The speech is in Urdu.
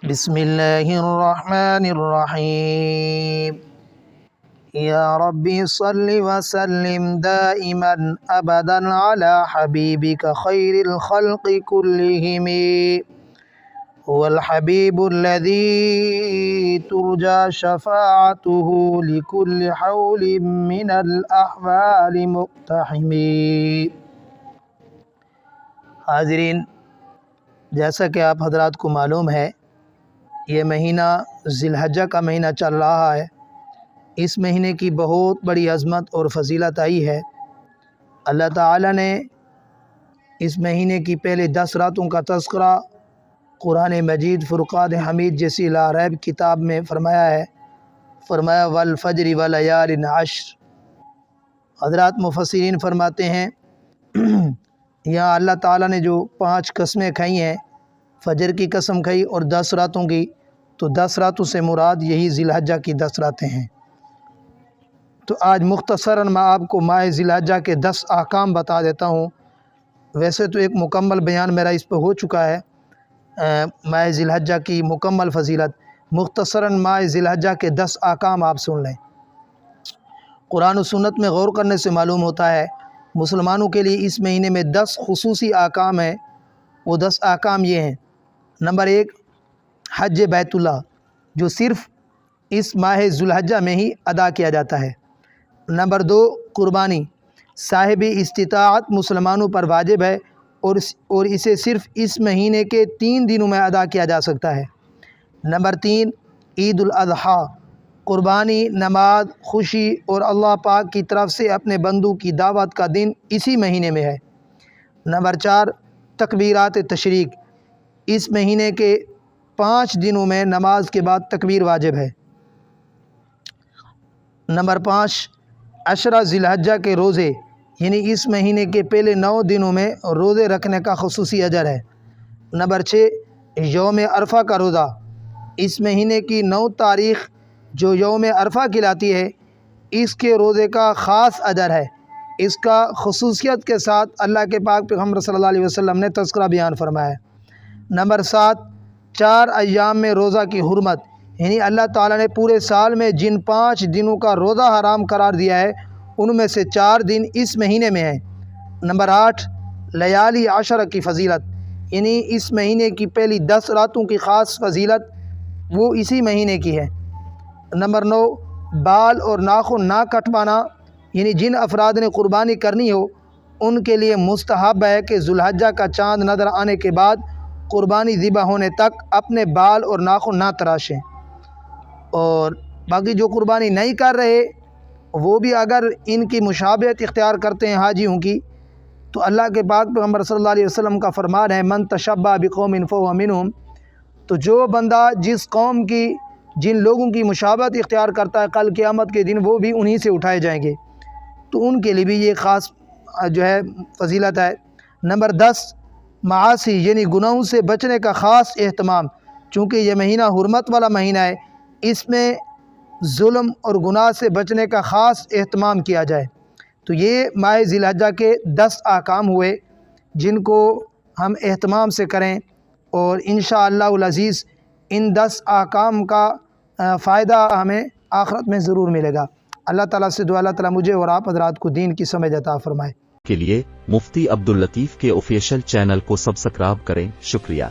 بسم اللہ الرحمن الرحیم یا ربی صلی وسلم دائما ابدا علی حبیبک خیر الخلق کلہم هو الحبیب الذی ترجى شفاعته لكل حول من الاحوال مقتحم۔ حاضرین، جیسا کہ آپ حضرات کو معلوم ہے، یہ مہینہ ذی الحجہ کا مہینہ چل رہا ہے۔ اس مہینے کی بہت بڑی عظمت اور فضیلت آئی ہے۔ اللہ تعالی نے اس مہینے کی پہلے 10 راتوں کا تذکرہ قرآن مجید فرقان حمید جیسی لا ریب کتاب میں فرمایا ہے۔ فرمایا والفجر ولیال عشر۔ حضرات مفسرین فرماتے ہیں یہاں اللہ تعالیٰ نے جو 5 قسمیں کھائی ہیں، فجر کی قسم کھائی اور 10 راتوں کی، تو 10 راتوں سے مراد یہی ذی الحجہ کی 10 راتیں ہیں۔ تو آج مختصراً میں آپ کو ماہ ذی الحجہ کے 10 احکام بتا دیتا ہوں۔ ویسے تو ایک مکمل بیان میرا اس پہ ہو چکا ہے، ماہ ذی الحجہ کی مکمل فضیلت۔ مختصراً ماہ ذی الحجہ کے 10 احکام آپ سن لیں۔ قرآن و سنت میں غور کرنے سے معلوم ہوتا ہے مسلمانوں کے لیے اس مہینے میں 10 خصوصی احکام ہیں۔ وہ 10 احکام یہ ہیں۔ نمبر 1، حج بیت اللہ، جو صرف اس ماہ ذی الحجہ میں ہی ادا کیا جاتا ہے۔ نمبر 2، قربانی، صاحب استطاعت مسلمانوں پر واجب ہے اور اسے صرف اس مہینے کے 3 دنوں میں ادا کیا جا سکتا ہے۔ نمبر 3، عید الاضحیٰ، قربانی، نماز، خوشی اور اللہ پاک کی طرف سے اپنے بندوں کی دعوت کا دن اسی مہینے میں ہے۔ نمبر 4، تکبیرات تشریق، اس مہینے کے 5 دنوں میں نماز کے بعد تکبیر واجب ہے۔ نمبر 5، عشرہ ذی الحجہ کے روزے، یعنی اس مہینے کے پہلے 9 دنوں میں روزے رکھنے کا خصوصی اجر ہے۔ نمبر 6، یوم عرفہ کا روزہ، اس مہینے کی 9 تاریخ جو یوم عرفہ کہلاتی ہے، اس کے روزے کا خاص اجر ہے۔ اس کا خصوصیت کے ساتھ اللہ کے پاک پیغمبر صلی اللہ علیہ وسلم نے تذکرہ بیان فرمایا ہے۔ نمبر 7، 4 ایام میں روزہ کی حرمت، یعنی اللہ تعالیٰ نے پورے سال میں جن 5 دنوں کا روزہ حرام قرار دیا ہے، ان میں سے 4 دن اس مہینے میں ہیں۔ نمبر 8، لیالی عشر کی فضیلت، یعنی اس مہینے کی پہلی 10 راتوں کی خاص فضیلت وہ اسی مہینے کی ہے۔ نمبر 9، بال اور ناخن نہ کٹوانا، یعنی جن افراد نے قربانی کرنی ہو ان کے لیے مستحب ہے کہ ذی الحجہ کا چاند نظر آنے کے بعد قربانی ذبح ہونے تک اپنے بال اور ناخن نہ تراشیں۔ اور باقی جو قربانی نہیں کر رہے وہ بھی اگر ان کی مشابہت اختیار کرتے ہیں حاجیوں کی، تو اللہ کے پاک پیغمبر صلی اللہ علیہ وسلم کا فرمان ہے من تشبہ بقوم فہو منہم، تو جو بندہ جس قوم کی جن لوگوں کی مشابہت اختیار کرتا ہے کل قیامت کے دن وہ بھی انہی سے اٹھائے جائیں گے، تو ان کے لیے بھی یہ خاص جو ہے فضیلت ہے۔ نمبر 10، معاصی یعنی گناہوں سے بچنے کا خاص اہتمام، چونکہ یہ مہینہ حرمت والا مہینہ ہے، اس میں ظلم اور گناہ سے بچنے کا خاص اہتمام کیا جائے۔ تو یہ ماہ ذی الحجہ کے 10 احکام ہوئے جن کو ہم اہتمام سے کریں، اور انشاءاللہ العزیز ان 10 احکام کا فائدہ ہمیں آخرت میں ضرور ملے گا۔ اللہ تعالیٰ سے دعا اللہ تعالیٰ مجھے اور آپ حضرات کو دین کی سمجھ عطا فرمائے۔ کے لیے مفتی عبداللطیف کے آفیشیل چینل کو سبسکرائب کریں۔ شکریہ۔